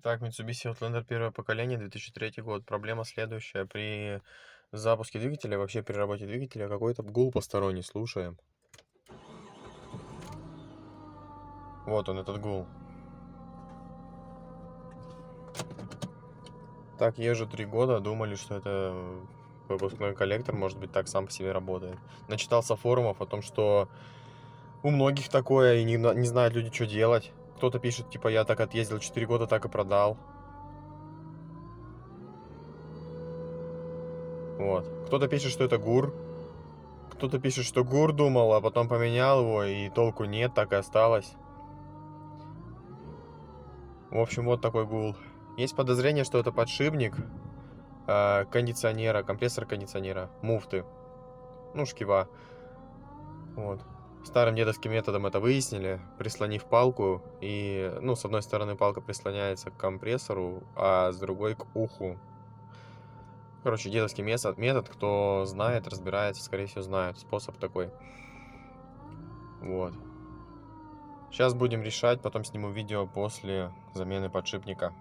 Итак, Mitsubishi Outlander первое поколение, 2003 год. Проблема следующая. При запуске двигателя, вообще при работе двигателя, какой-то гул посторонний слушаем. Вот он, этот гул. Так езжу 3 года, думали, что это выпускной коллектор, может быть, так сам по себе работает. Начитался форумов о том, что у многих такое, и не знают люди, что делать. Кто-то пишет, типа, я так отъездил 4 года, так и продал. Вот. Кто-то пишет, что это ГУР. Кто-то пишет, что ГУР думал, а потом поменял его, и толку нет, так и осталось. В общем, вот такой гул. Есть подозрение, что это подшипник кондиционера, компрессор кондиционера, муфты, ну, шкива. Вот. Старым дедовским методом это выяснили, прислонив палку, и, ну, с одной стороны палка прислоняется к компрессору, а с другой к уху. Короче, дедовский метод, кто знает, разбирается, скорее всего, знает. Способ такой. Вот. Сейчас будем решать, потом сниму видео после замены подшипника.